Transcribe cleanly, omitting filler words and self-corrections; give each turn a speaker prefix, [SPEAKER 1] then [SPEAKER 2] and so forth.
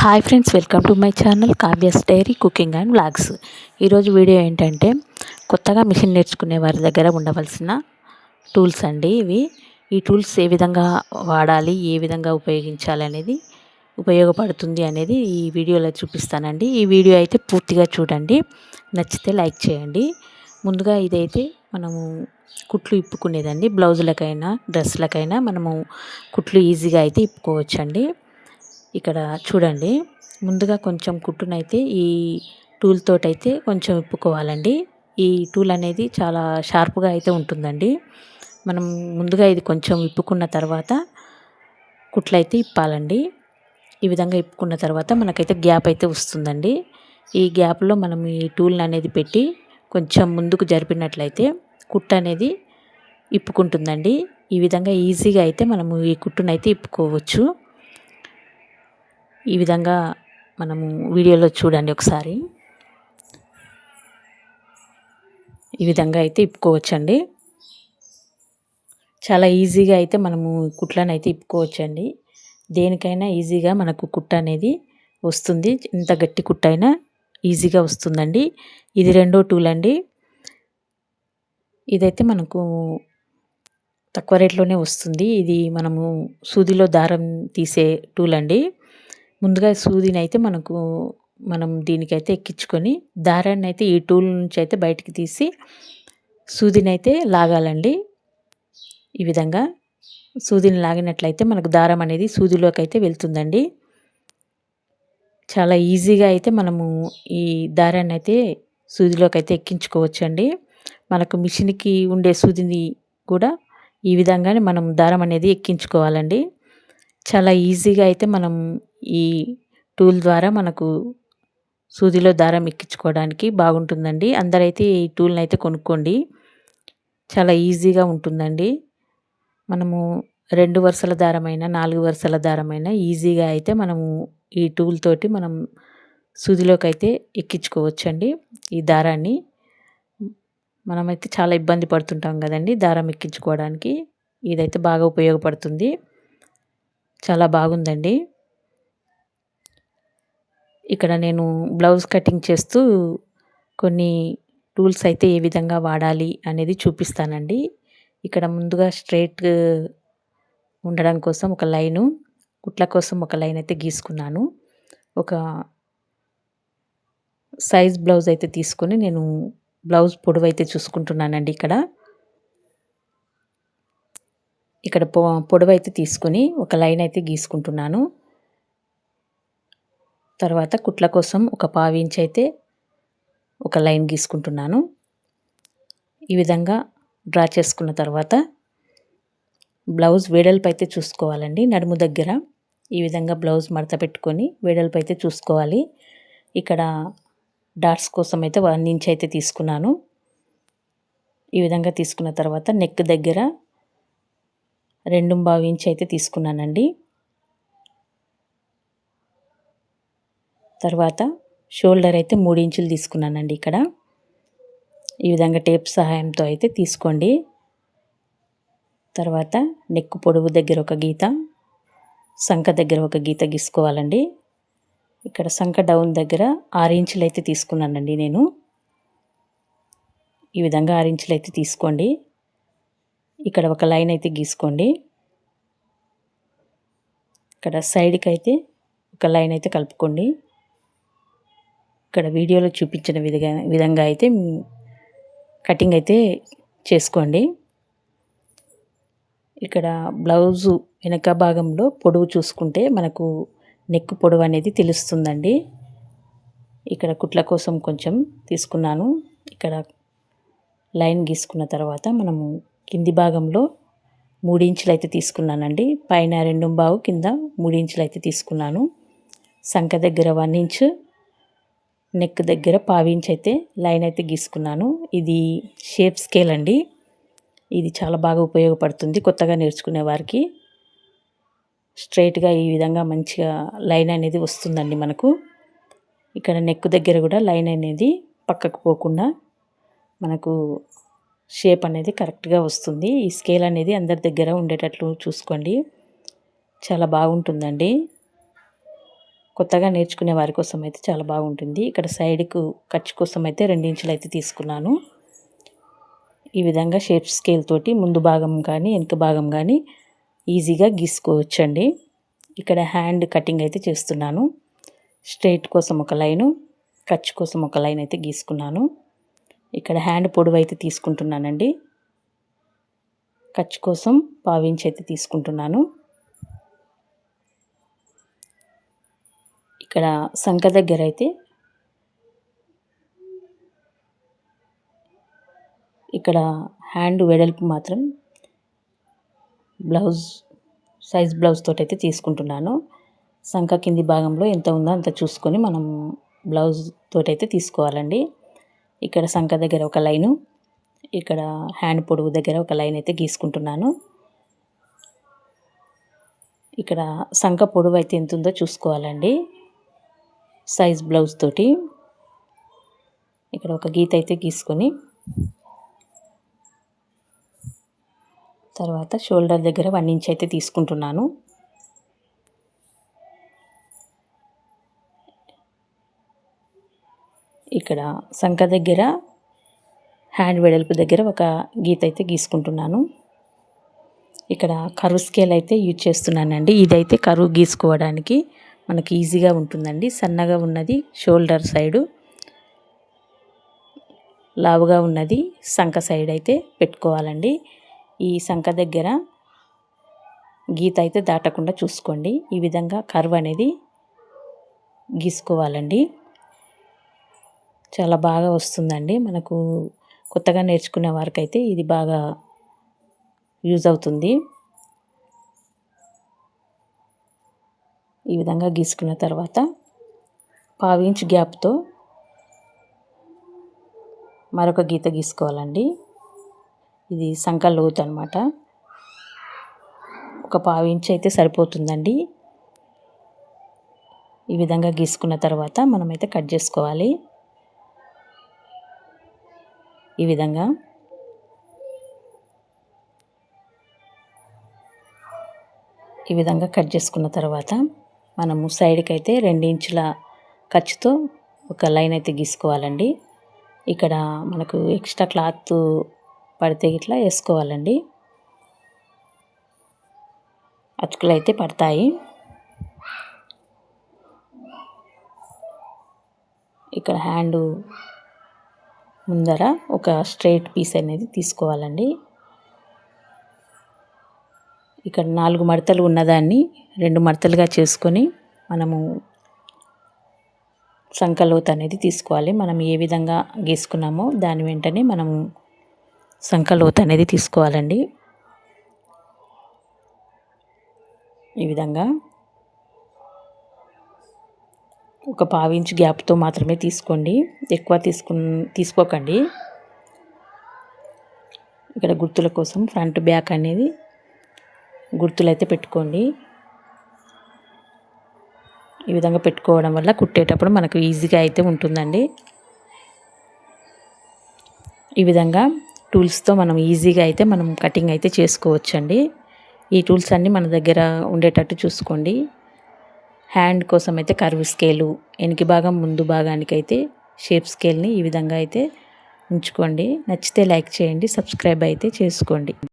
[SPEAKER 1] Hi friends, welcome to my channel Kavya's diary cooking and vlogs. ఈరోజు video ఏంటంటే కొత్తగా machine నేర్చుకునే వారి దగ్గర ఉండవలసిన టూల్స్ అండి. ఈ టూల్స్ ఏ విధంగా వాడాలి, ఏ విధంగా ఉపయోగించాలి అనేది ఉపయోగపడుతుంది అనేది ఈ వీడియోలో చూపిస్తానండి. ఈ వీడియో అయితే పూర్తిగా చూడండి, నచ్చితే లైక్ చేయండి. ముందుగా ఇదైతే మనము కుట్లు ఇప్పుకునేదండి. బ్లౌజులకైనా డ్రెస్లకైనా మనము కుట్లు ఈజీగా అయితే ఇప్పుకోవచ్చండి. ఇక్కడ చూడండి, ముందుగా కొంచెం కుట్టునైతే ఈ టూల్ తోటైతే కొంచెం ఇప్పుకోవాలండి. ఈ టూల్ అనేది చాలా షార్ప్గా అయితే ఉంటుందండి. మనం ముందుగా ఇది కొంచెం ఇప్పుకున్న తర్వాత కుట్లయితే ఇప్పాలండి. ఈ విధంగా ఇప్పుకున్న తర్వాత మనకైతే గ్యాప్ అయితే వస్తుందండి. ఈ గ్యాప్లో మనం ఈ టూల్ అనేది పెట్టి కొంచెం ముందుకు జరిపినట్లయితే కుట్టు అనేది ఇప్పుకుంటుందండి. ఈ విధంగా ఈజీగా అయితే మనము ఈ కుట్టునైతే ఇప్పుకోవచ్చు. ఈ విధంగా మనము వీడియోలో చూడండి ఒకసారి. ఈ విధంగా అయితే ఇప్పుకోవచ్చండి. చాలా ఈజీగా అయితే మనము కుట్లను అయితే ఇప్పుకోవచ్చండి. దేనికైనా ఈజీగా మనకు కుట్టు అనేది వస్తుంది. ఇంత గట్టి కుట్టు అయినా ఈజీగా వస్తుందండి. ఇది రెండో టూల్ అండి. ఇదైతే మనకు తక్కువ రేట్లోనే వస్తుంది. ఇది మనము సూదిలో దారం తీసే టూల్ అండి. ముందుగా సూదిని అయితే మనం దీనికైతే ఎక్కించుకొని దారాన్ని అయితే ఈ టూల్ నుంచి అయితే బయటికి తీసి సూదిని అయితే లాగాలండి. ఈ విధంగా సూదిని లాగినట్లయితే మనకు దారం అనేది సూదిలోకి అయితే వెళ్తుందండి. చాలా ఈజీగా అయితే మనము ఈ దారాన్ని అయితే సూదిలోకి అయితే ఎక్కించుకోవచ్చండి. మనకు మిషన్కి ఉండే సూదిని కూడా ఈ విధంగానే మనం దారం అనేది ఎక్కించుకోవాలండి. చాలా ఈజీగా అయితే మనం ఈ టూల్ ద్వారా మనకు సూదిలో దారం ఎక్కించుకోవడానికి బాగుంటుందండి. అందరైతే ఈ టూల్ని అయితే కొనుక్కోండి, చాలా ఈజీగా ఉంటుందండి. మనము 2 వరుసల దారమైనా 4 వరుసల దారమైనా ఈజీగా అయితే మనము ఈ టూల్ తోటి మనం సూదిలోకి అయితే ఎక్కించుకోవచ్చండి. ఈ దారాన్ని మనమైతే చాలా ఇబ్బంది పడుతుంటాం కదండి దారం ఎక్కించుకోవడానికి. ఇదైతే బాగా ఉపయోగపడుతుంది. చాలా బాగుందండి. ఇక్కడ నేను బ్లౌజ్ కటింగ్ చేస్తూ కొన్ని టూల్స్ అయితే ఏ విధంగా వాడాలి అనేది చూపిస్తానండి. ఇక్కడ ముందుగా స్ట్రైట్ ఉండడం కోసం ఒక లైను, కుట్ల కోసం ఒక లైన్ అయితే గీసుకున్నాను. ఒక సైజ్ బ్లౌజ్ అయితే తీసుకొని నేను బ్లౌజ్ పొడవు అయితే చూసుకుంటున్నానండి. ఇక్కడ పొడవు అయితే తీసుకొని ఒక లైన్ అయితే గీసుకుంటున్నాను. తర్వాత కుట్ల కోసం ఒక 1/2 ఇంచ్ అయితే ఒక లైన్ గీసుకుంటున్నాను. ఈ విధంగా డ్రా చేసుకున్న తర్వాత బ్లౌజ్ వెడల్పు అయితే చూసుకోవాలండి. నడుము దగ్గర ఈ విధంగా బ్లౌజ్ మడత పెట్టుకొని వెడల్పు అయితే చూసుకోవాలి. ఇక్కడ డాట్స్ కోసం అయితే 1 ఇంచ్ అయితే తీసుకున్నాను. ఈ విధంగా తీసుకున్న తర్వాత నెక్ దగ్గర 2.5 ఇంచ్ అయితే తీసుకున్నానండి. తర్వాత షోల్డర్ అయితే 3 ఇంచులు తీసుకున్నానండి. ఇక్కడ ఈ విధంగా టేప్ సహాయంతో అయితే తీసుకోండి. తర్వాత నెక్ పొడవు దగ్గర ఒక గీత, సంక దగ్గర ఒక గీత గీసుకోవాలండి. ఇక్కడ సంక డౌన్ దగ్గర 6 ఇంచులు అయితే తీసుకున్నానండి నేను. ఈ విధంగా 6 ఇంచులు అయితే తీసుకోండి. ఇక్కడ ఒక లైన్ అయితే గీసుకోండి. ఇక్కడ సైడ్కి అయితే ఒక లైన్ అయితే కలుపుకోండి. ఇక్కడ వీడియోలో చూపించిన విధంగా అయితే కటింగ్ అయితే చేసుకోండి. ఇక్కడ బ్లౌజు వెనక భాగంలో పొడవు చూసుకుంటే మనకు నెక్ పొడవు అనేది తెలుస్తుందండి. ఇక్కడ కుట్ల కోసం కొంచెం తీసుకున్నాను. ఇక్కడ లైన్ గీసుకున్న తర్వాత మనము కింది భాగంలో 3 ఇంచులు అయితే తీసుకున్నానండి. పైన 2.5, కింద 3 ఇంచులు అయితే తీసుకున్నాను. సంక దగ్గర 1 ఇంచ్, నెక్ దగ్గర 1/2 ఇంచ్ అయితే లైన్ అయితే గీసుకున్నాను. ఇది షేప్ స్కేల్ అండి. ఇది చాలా బాగా ఉపయోగపడుతుంది కొత్తగా నేర్చుకునే వారికి. స్ట్రైట్గా ఈ విధంగా మంచిగా లైన్ అనేది వస్తుందండి మనకు. ఇక్కడ నెక్ దగ్గర కూడా లైన్ అనేది పక్కకు పోకుండా మనకు షేప్ అనేది కరెక్ట్గా వస్తుంది. ఈ స్కేల్ అనేది అందరి దగ్గర ఉండేటట్లు చూసుకోండి, చాలా బాగుంటుందండి. కొత్తగా నేర్చుకునే వారి కోసం అయితే చాలా బాగుంటుంది. ఇక్కడ సైడ్కు ఖర్చు కోసం అయితే 2 ఇంచులు అయితే తీసుకున్నాను. ఈ విధంగా షేప్ స్కేల్ తోటి ముందు భాగం కానీ వెనుక భాగం కానీ ఈజీగా గీసుకోవచ్చండి. ఇక్కడ హ్యాండ్ కటింగ్ అయితే చేస్తున్నాను. స్ట్రైట్ కోసం ఒక లైను, ఖర్చు కోసం ఒక లైన్ అయితే గీసుకున్నాను. ఇక్కడ హ్యాండ్ పొడవు అయితే తీసుకుంటున్నానండి. ఖర్చు కోసం 1/2 ఇంచ్ అయితే తీసుకుంటున్నాను. ఇక్కడ సంక దగ్గర అయితే ఇక్కడ హ్యాండ్ వెడల్పు మాత్రం సైజ్ బ్లౌజ్ తోటి అయితే తీసుకుంటున్నాను. సంక కింది భాగంలో ఎంత ఉందో అంత చూసుకొని మనం బ్లౌజ్ తోటి అయితే తీసుకోవాలండి. ఇక్కడ సంక దగ్గర ఒక లైను, ఇక్కడ హ్యాండ్ పొడవు దగ్గర ఒక లైన్ అయితే గీసుకుంటున్నాను. ఇక్కడ సంక పొడవు అయితే ఎంత ఉందో చూసుకోవాలండి సైజ్ బ్లౌజ్ తోటి. ఇక్కడ ఒక గీత అయితే గీసుకొని తర్వాత షోల్డర్ దగ్గర 1 ఇంచ్ అయితే తీసుకుంటున్నాను. ఇక్కడ సంక దగ్గర హ్యాండ్ వెడల్పు దగ్గర ఒక గీత అయితే గీసుకుంటున్నాను. ఇక్కడ కర్వ్ స్కేల్ అయితే యూజ్ చేస్తున్నానండి. ఇదైతే కర్వ్ గీసుకోవడానికి మనకి ఈజీగా ఉంటుందండి. సన్నగా ఉన్నది షోల్డర్ సైడు, లావుగా ఉన్నది సంక సైడ్ అయితే పెట్టుకోవాలండి. ఈ సంక దగ్గర గీత అయితే దాటకుండా చూసుకోండి. ఈ విధంగా కర్వ్ అనేది గీసుకోవాలండి. చాలా బాగా వస్తుందండి. మనకు కొత్తగా నేర్చుకునే వారికైతే ఇది బాగా యూజ్ అవుతుంది. ఈ విధంగా గీసుకున్న తర్వాత 1/2 ఇంచ్ గ్యాప్తో మరొక గీత గీసుకోవాలండి. ఇది సంక లోతు అనమాట. ఒక 1/2 ఇంచ్ అయితే సరిపోతుందండి. ఈ విధంగా గీసుకున్న తర్వాత మనమైతే కట్ చేసుకోవాలి. ఈ విధంగా కట్ చేసుకున్న తర్వాత మనము సైడ్కి అయితే 2 ఇంచుల ఖర్చుతో ఒక లైన్ అయితే గీసుకోవాలండి. ఇక్కడ మనకు ఎక్స్ట్రా క్లాత్ పడితే ఇట్లా వేసుకోవాలండి. అతుకులు అయితే పడతాయి. ఇక్కడ హ్యాండ్ ముందర ఒక స్ట్రైట్ పీస్ అనేది తీసుకోవాలండి. ఇక్కడ 4 మడతలు ఉన్నదాన్ని 2 మడతలుగా చేసుకొని మనము సంక లోతు అనేది తీసుకోవాలి. మనం ఏ విధంగా గీసుకున్నామో దాని వెంటనే మనము సంక లోతు అనేది తీసుకోవాలండి. ఈ విధంగా ఒక 1/2 ఇంచ్ గ్యాప్తో మాత్రమే తీసుకోండి, ఎక్కువ తీసుకోకండి. ఇక్కడ గుర్తుల కోసం ఫ్రంట్ బ్యాక్ అనేది గుర్తులు అయితే పెట్టుకోండి. ఈ విధంగా పెట్టుకోవడం వల్ల కుట్టేటప్పుడు మనకు ఈజీగా అయితే ఉంటుందండి. ఈ విధంగా టూల్స్తో మనం ఈజీగా అయితే మనం కటింగ్ అయితే చేసుకోవచ్చండి. ఈ టూల్స్ అన్నీ మన దగ్గర ఉండేటట్టు చూసుకోండి. హ్యాండ్ కోసం అయితే కర్వ్ స్కేలు, వెనక భాగం ముందు భాగానికైతే షేప్ స్కేల్ని ఈ విధంగా అయితే ఉంచుకోండి. నచ్చితే లైక్ చేయండి, సబ్స్క్రైబ్ అయితే చేసుకోండి.